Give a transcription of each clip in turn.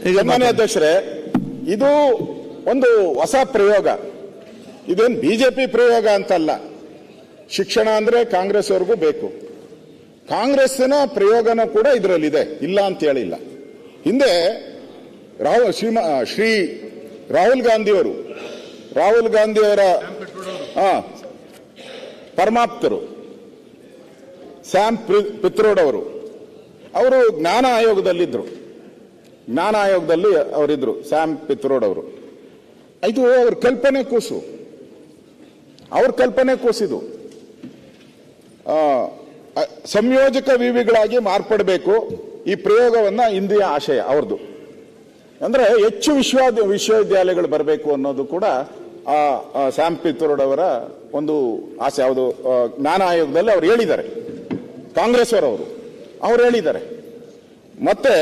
ಸನ್ಮಾನ್ಯ ಅಧ್ಯಕ್ಷರೇ, ಇದು ಒಂದು ಹೊಸ ಪ್ರಯೋಗ. ಇದೇನು ಬಿಜೆಪಿ ಪ್ರಯೋಗ ಅಂತಲ್ಲ. ಶಿಕ್ಷಣ ಅಂದ್ರೆ ಕಾಂಗ್ರೆಸ್ ಅವ್ರಿಗೂ ಬೇಕು. ಕಾಂಗ್ರೆಸ್ಸಿನ ಪ್ರಯೋಗನೂ ಕೂಡ ಇದರಲ್ಲಿದೆ, ಇಲ್ಲ ಅಂತ ಹೇಳಿಲ್ಲ. ಹಿಂದೆ ಶ್ರೀ ರಾಹುಲ್ ಗಾಂಧಿಯವರ ಪರಮಾಪ್ತರು ಸ್ಯಾಮ್ ಪಿತ್ರೋಡ್ ಅವರು ಜ್ಞಾನ ಆಯೋಗದಲ್ಲಿದ್ದರು. ಅವರಿದ್ರು ಸ್ಯಾಮ್ ಪಿತ್ರೋಡ್ ಅವರು. ಇದು ಅವ್ರ ಕಲ್ಪನೆ ಕೂಸಿದು. ಸಂಯೋಜಕ ವಿವಿಗಳಾಗಿ ಮಾರ್ಪಡಬೇಕು ಈ ಪ್ರಯೋಗವನ್ನ ಇಂದಿಯ ಆಶಯ ಅವ್ರದ್ದು. ಅಂದ್ರೆ ಹೆಚ್ಚು ವಿಶ್ವವಿದ್ಯಾಲಯಗಳು ಬರಬೇಕು ಅನ್ನೋದು ಕೂಡ ಸ್ಯಾಮ್ ಪಿತ್ರೋಡ್ ಅವರ ಒಂದು ಆಸೆ. ಯಾವುದು ಜ್ಞಾನ ಆಯೋಗದಲ್ಲಿ ಅವ್ರು ಹೇಳಿದ್ದಾರೆ, ಕಾಂಗ್ರೆಸ್ ಅವರು ಹೇಳಿದ್ದಾರೆ. ಮತ್ತೆ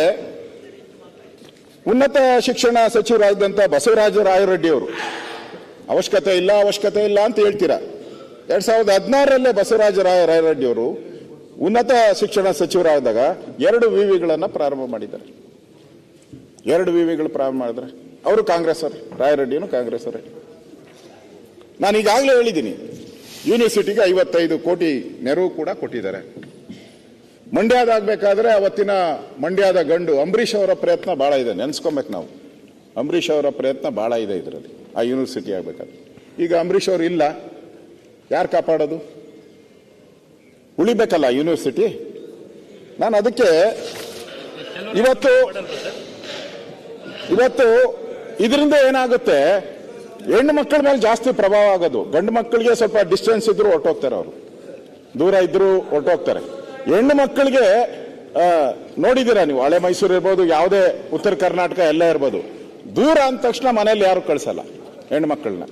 ಉನ್ನತ ಶಿಕ್ಷಣ ಸಚಿವರಾದಂಥ ಬಸವರಾಜ ರಾಯರೆಡ್ಡಿ ಅವರು ಅವಶ್ಯಕತೆ ಇಲ್ಲ ಅಂತ ಹೇಳ್ತೀರಾ. 2016 ಬಸವರಾಜ ರಾಯರೆಡ್ಡಿ ಅವರು ಉನ್ನತ ಶಿಕ್ಷಣ ಸಚಿವರಾದಾಗ 2 ವಿವಿಗಳನ್ನು ಪ್ರಾರಂಭ ಮಾಡಿದ್ದಾರೆ. 2 ವಿವಿಗಳು ಪ್ರಾರಂಭ ಮಾಡಿದ್ರೆ ಅವರು ಕಾಂಗ್ರೆಸ್ ಅವರು, ರಾಯರೆಡ್ಡಿನೂ ಕಾಂಗ್ರೆಸ್ ಅವರೇ. ನಾನು ಈಗಾಗಲೇ ಹೇಳಿದ್ದೀನಿ, ಯೂನಿವರ್ಸಿಟಿಗೆ 55 ಕೋಟಿ ನೆರವು ಕೂಡ ಕೊಟ್ಟಿದ್ದಾರೆ. ಮಂಡ್ಯದಾಗಬೇಕಾದ್ರೆ ಅವತ್ತಿನ ಮಂಡ್ಯದ ಗಂಡು ಅಂಬರೀಷ್ ಅವರ ಪ್ರಯತ್ನ ಬಹಳ ಇದೆ, ನೆನೆಸ್ಕೊಬೇಕು ನಾವು. ಅಂಬರೀಷ್ ಅವರ ಪ್ರಯತ್ನ ಬಹಳ ಇದೆ ಇದರಲ್ಲಿ, ಆ ಯೂನಿವರ್ಸಿಟಿ ಆಗಬೇಕಾದ್ರೆ. ಈಗ ಅಂಬರೀಷ್ ಅವರು ಇಲ್ಲ, ಯಾರು ಕಾಪಾಡೋದು? ಉಳಿಬೇಕಲ್ಲ ಯೂನಿವರ್ಸಿಟಿ. ನಾನು ಅದಕ್ಕೆ ಇವತ್ತು ಇದರಿಂದ ಏನಾಗುತ್ತೆ, ಹೆಣ್ಣು ಮಕ್ಕಳ ಮೇಲೆ ಜಾಸ್ತಿ ಪ್ರಭಾವ ಆಗೋದು. ಗಂಡು ಮಕ್ಕಳಿಗೆ ಸ್ವಲ್ಪ ಡಿಸ್ಟೆನ್ಸ್ ಇದ್ರು ಹೊರಟೋಗ್ತಾರೆ, ಅವರು ದೂರ ಇದ್ರು ಹೊರಟೋಗ್ತಾರೆ. ಹೆಣ್ಣು ಮಕ್ಕಳಿಗೆ ನೋಡಿದ್ದೀರಾ ನೀವು, ಹಳೆ ಮೈಸೂರು ಇರ್ಬೋದು, ಯಾವುದೇ ಉತ್ತರ ಕರ್ನಾಟಕ ಎಲ್ಲ ಇರ್ಬೋದು, ದೂರ ಅಂದ ತಕ್ಷಣ ಮನೆಯಲ್ಲಿ ಯಾರು ಕಳಿಸಲ್ಲ ಹೆಣ್ಣು ಮಕ್ಕಳನ್ನ.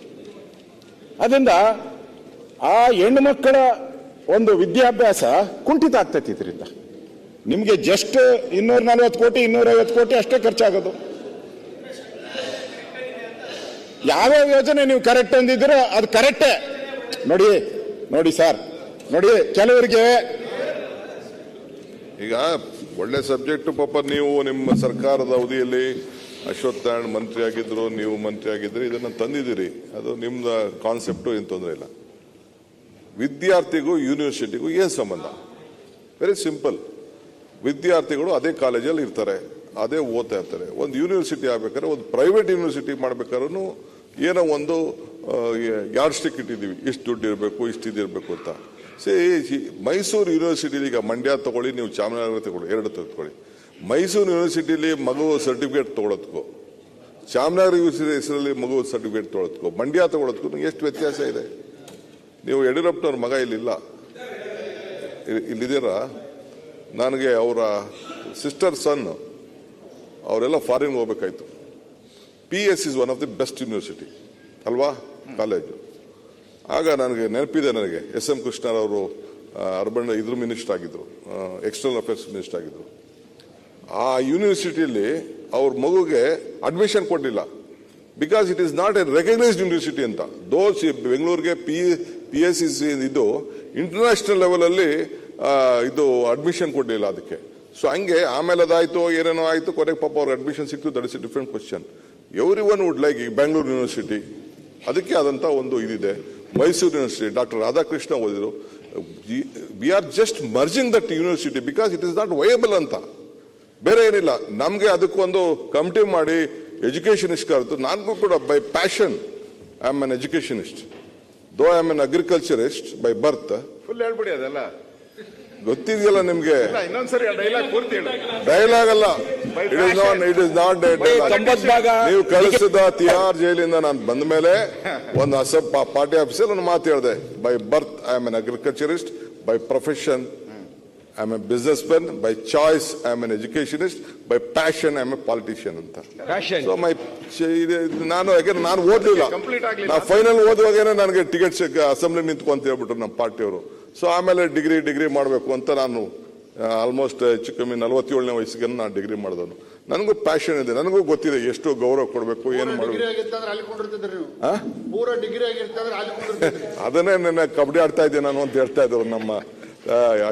ಅದರಿಂದ ಆ ಹೆಣ್ಣು ಮಕ್ಕಳ ಒಂದು ವಿದ್ಯಾಭ್ಯಾಸ ಕುಂಠಿತ ಆಗ್ತೈತಿ. ಇದರಿಂದ ನಿಮಗೆ ಜಸ್ಟ್ 240 ಕೋಟಿ 250 ಕೋಟಿ ಅಷ್ಟೇ ಖರ್ಚಾಗೋದು. ಯಾವ್ಯಾವ ಯೋಜನೆ ನೀವು ಕರೆಕ್ಟ್ ಅಂದಿದ್ದೀರೋ ಅದು ಕರೆಕ್ಟೇ. ನೋಡಿ ಸರ್, ಕೆಲವರಿಗೆ ಈಗ ಒಳ್ಳೆ ಸಬ್ಜೆಕ್ಟ್. ಪಾಪ ನೀವು ನಿಮ್ಮ ಸರ್ಕಾರದ ಅವಧಿಯಲ್ಲಿ ಅಶ್ವತ್ಥನಾರಾಯಣ ಮಂತ್ರಿ ಆಗಿದ್ರು, ನೀವು ಮಂತ್ರಿ ಆಗಿದ್ರಿ, ಇದನ್ನ ತಂದಿದ್ದೀರಿ. ಅದು ನಿಮ್ದ ಕಾನ್ಸೆಪ್ಟು, ಏನು ತೊಂದರೆ ಇಲ್ಲ. ವಿದ್ಯಾರ್ಥಿಗೂ ಯೂನಿವರ್ಸಿಟಿಗೂ ಏನು ಸಂಬಂಧ? Very simple. ವಿದ್ಯಾರ್ಥಿಗಳು ಅದೇ ಕಾಲೇಜಲ್ಲಿ ಇರ್ತಾರೆ, ಅದೇ ಓದ್ತಾ ಇರ್ತಾರೆ. ಒಂದು ಯೂನಿವರ್ಸಿಟಿ ಆಗ್ಬೇಕಾದ್ರೆ, ಒಂದು ಪ್ರೈವೇಟ್ ಯೂನಿವರ್ಸಿಟಿ ಮಾಡ್ಬೇಕಾದ್ರೂ ಏನೋ ಒಂದು ಯಾರ್ಡ್ ಸ್ಟಿಕ್ ಇಟ್ಟಿದ್ದೀವಿ, ಇಷ್ಟು ದುಡ್ಡು ಇರಬೇಕು, ಇಷ್ಟು ಇದಿರಬೇಕು ಅಂತ. ಮೈಸೂರು ಯೂನಿವರ್ಸಿಟಿಲಿ, ಈಗ ಮಂಡ್ಯ ತಗೊಳ್ಳಿ, ನೀವು ಚಾಮರಾಜನಗರ ತಗೊಳ್ಳಿ, 2 ತಗೊಳ್ಳಿ. ಮೈಸೂರು ಯೂನಿವರ್ಸಿಟಿಲಿ ಮಗು ಸರ್ಟಿಫಿಕೇಟ್ ತಗೊಳೋದಕ್ಕೂ, ಚಾಮರಾಜನಗರ ಯೂನಿವರ್ಸಿಟಿ ಹೆಸರಲ್ಲಿ ಮಗು ಸರ್ಟಿಫಿಕೇಟ್ ತಗೊಳೋದಕ್ಕೂ, ಮಂಡ್ಯ ತಗೊಳೋದಕ್ಕೂ ಎಷ್ಟು ವ್ಯತ್ಯಾಸ ಇದೆ? ನೀವು ಯಡಿಯೂರಪ್ಪನವ್ರ ಮಗ ಇಲ್ಲಿದ್ದೀರಾ? ನನಗೆ ಅವರ ಸಿಸ್ಟರ್ ಸನ್ ಅವರೆಲ್ಲ ಫಾರಿನ್ ಹೋಗ್ಬೇಕಾಯ್ತು. PS is one of the best university ಅಲ್ವಾ, ಕಾಲೇಜು. ಆಗ ನನಗೆ ನೆನಪಿದೆ, ನನಗೆ SM ಕೃಷ್ಣರವರು ಅರ್ಬನ್ ಮಿನಿಸ್ಟರ್ ಆಗಿದ್ರು, ಎಕ್ಸ್ಟರ್ನಲ್ ಅಫೇರ್ಸ್ ಮಿನಿಸ್ಟರ್ ಆಗಿದ್ರು. ಆ ಯೂನಿವರ್ಸಿಟಿಯಲ್ಲಿ ಅವ್ರ ಮಗುಗೆ ಅಡ್ಮಿಷನ್ ಕೊಡಲಿಲ್ಲ, because it is not A recognised university ಅಂತ. ದೋಸ್ ಬೆಂಗಳೂರಿಗೆ PS ಇದು ಇಂಟರ್ನ್ಯಾಷನಲ್ ಲೆವೆಲ್ ಅಲ್ಲಿ ಇದು ಅಡ್ಮಿಷನ್ ಕೊಡಲಿಲ್ಲ ಅದಕ್ಕೆ. ಸೊ ಹಂಗೆ ಆಮೇಲೆ ಅದಾಯ್ತು, ಏನೇನೋ ಆಯ್ತು, ಕೊನೆಗೆ ಪಾಪ ಅವ್ರಿಗೆ ಅಡ್ಮಿಷನ್ ಸಿಕ್ತು. That is A different question. Every one would like Bengaluru university, ಅದಕ್ಕೆ ಆದಂತ ಒಂದು ಇದಿದೆ. ಮೈಸೂರು ಯೂನಿವರ್ಸಿಟಿ ಡಾಕ್ಟರ್ ರಾಧಾಕೃಷ್ಣ ಓದಿದ್ರು. We are just merging that university because it is not viable ಅಂತ, ಬೇರೆ ಏನಿಲ್ಲ. ನಮ್ಗೆ ಅದಕ್ಕೊಂದು ಕಮಿಟಿ ಮಾಡಿ ಎಜುಕೇಶನಿಸ್ಟ್ ಕರೆದು, ನನಗೂ ಕೂಡ by passion I am an educationist, though I am an agriculturist by birth. Full ಹೇಳ್ಬಿಡಿ, ಅದೆಲ್ಲ ಗೊತ್ತಿದೆಯಲ್ಲ ನಿಮ್ಗೆ. ಇನ್ನೊಂದ್ಸರಿ ಡೈಲಾಗ್ ಪೂರ್ತಿ ಹೇಳಿ. ಡೈಲಾಗ್ ಅಲ್ಲ, ಇಟ್ ಇಸ್ ನಾಟ್ ನೀವು ಕಳಿಸಿದ ತಿಹಾರ್ ಜೈಲಿಂದ ನಾನು ಬಂದ ಮೇಲೆ ಒಂದು ಪಾರ್ಟಿ ಆಫೀಸರ್ ಒಂದು ಮಾತು ಹೇಳಿದೆ. By birth I am an agriculturist, by profession I am A business man, by choice I am an educationist, by passion I am A politician ಅಂತ. ಸೊ ನಾನು ಓದ್ಲಿಲ್ಲ. ನಾ ಫೈನಲ್ ಓದುವಾಗೇನೆ ನನಗೆ ಟಿಕೆಟ್ ಅಸೆಂಬ್ಲಿ ನಿಂತ್ಕೊ ಅಂತ ಹೇಳ್ಬಿಟ್ರು ನಮ್ಮ ಪಾರ್ಟಿಯವರು. So ಆಮೇಲೆ ಡಿಗ್ರಿ ಮಾಡಬೇಕು ಅಂತ ನಾನು ಆಲ್ಮೋಸ್ಟ್ ಹೆಚ್ಚು ಕಮ್ಮಿ 47ನೇ ವಯಸ್ಸಿಗೆ ನಾನು ಡಿಗ್ರಿ ಮಾಡಿದವನು. ನನಗೂ ಪ್ಯಾಷನ್ ಇದೆ, ನನಗೂ ಗೊತ್ತಿದೆ ಎಷ್ಟು ಗೌರವ ಕೊಡಬೇಕು, ಏನು ಮಾಡಬೇಕು. ಅದನ್ನೇ ನನ್ನ ಕಬಡ್ಡಿ ಆಡ್ತಾ ಇದ್ದೆ ನಾನು ಅಂತ ಹೇಳ್ತಾ ಇದ್ರು ನಮ್ಮ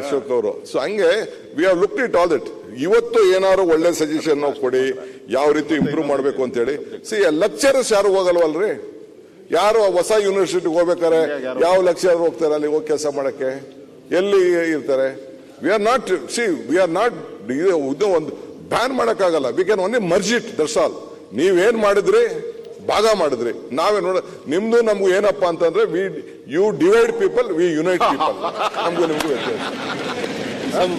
ಅಶೋಕ್ ಅವರು. ಸೊ ಹಂಗೆ we have looked it all that. ಇವತ್ತು ಏನಾದ್ರು ಒಳ್ಳೆ ಸಜೆಷನ್ ಕೊಡಿ, ಯಾವ ರೀತಿ ಇಂಪ್ರೂವ್ ಮಾಡಬೇಕು ಅಂತ ಹೇಳಿ. ಲೆಕ್ಚರರ್ಸ್ ಯಾರು ಹೋಗಲ್ವಲ್ರಿ? ಯಾರು ಹೊಸ ಯೂನಿವರ್ಸಿಟಿಗೆ ಹೋಗ್ಬೇಕಾರೆ ಯಾವ ಲೆಕ್ಚರರ್ ಹೋಗ್ತಾರೆ ಅಲ್ಲಿ ಹೋಗಿ ಕೆಲಸ ಮಾಡಕ್ಕೆ? ಎಲ್ಲಿ ಇರ್ತಾರೆ? ವಿ ಆರ್ ನಾಟ್ ಒಂದು ಬ್ಯಾನ್ ಮಾಡಕ್ಕಾಗಲ್ಲ. We can only merge it, that's all. ನೀವೇನ್ ಮಾಡಿದ್ರಿ, ಭಾಗ ಮಾಡಿದ್ರಿ. ನಾವೇ ನೋಡ, ನಿಮ್ದು ನಮ್ಗೂ ಏನಪ್ಪಾ ಅಂತಂದ್ರೆ you divide people, we unite people. ನಮ್ಗೂ ನಿಮ್ಗೂ ವ್ಯತ್ಯಾಸ.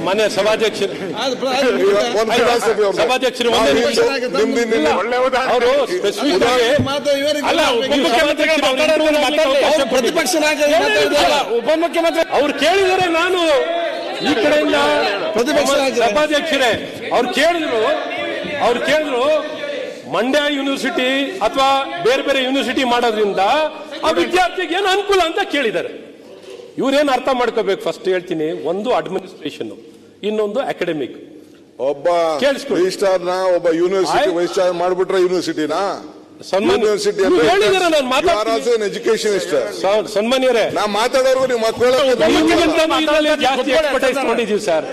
ಮನೆ ಸಭಾಧ್ಯಕ್ಷರು ಸಭಾಧ್ಯಕ್ಷರು ಅವರು ಸ್ಪೆಸಿಫಿಕ್ ಆಗಿ ಅಲ್ಲ, ಪ್ರತಿಪಕ್ಷ ಉಪಮುಖ್ಯಮಂತ್ರಿ ಅವ್ರು ಕೇಳಿದರೆ ನಾನು ಈ ಕಡೆಯಿಂದ ಸಭಾಧ್ಯಕ್ಷರೇ ಅವ್ರು ಕೇಳಿದ್ರು ಮಂಡ್ಯ ಯೂನಿವರ್ಸಿಟಿ ಅಥವಾ ಬೇರೆ ಬೇರೆ ಯೂನಿವರ್ಸಿಟಿ ಮಾಡೋದ್ರಿಂದ ಆ ವಿದ್ಯಾರ್ಥಿಗೆ ಏನು ಅನುಕೂಲ ಅಂತ ಕೇಳಿದ್ದಾರೆ. ಇವ್ರೇನು ಅರ್ಥ ಮಾಡ್ಕೋಬೇಕು? ಫಸ್ಟ್ ಹೇಳ್ತೀನಿ, ಒಂದು ಅಡ್ಮಿನಿಸ್ಟ್ರೇಷನ್, ಇನ್ನೊಂದು ಅಕಾಡೆಮಿಕ್. ಒಬ್ಬ ರಿಜಿಸ್ಟ್ರಾರ್ನ ಒಬ್ಬ ಯೂನಿವರ್ಸಿಟಿ ವೈಸ್ ಚಾನ್ಸಲರ್ ಮಾಡ್ಬಿಟ್ರೆ ಯೂನಿವರ್ಸಿಟಿನಾ? ಯೂನಿವರ್ಸಿಟಿ ಎಜುಕೇಶನ್ ಇಷ್ಟ. ಸನ್ಮಾನ್ಯರೇ, ನಾ ಮಾತಾಡೋರ್ಗು ನೀವು ಮಕ್ಕಳು ಜಾಸ್ತಿ ಎಕ್ಸ್ಪರ್ಟೈಸ್ ಮಾಡಿದೀವಿ ಸರ್.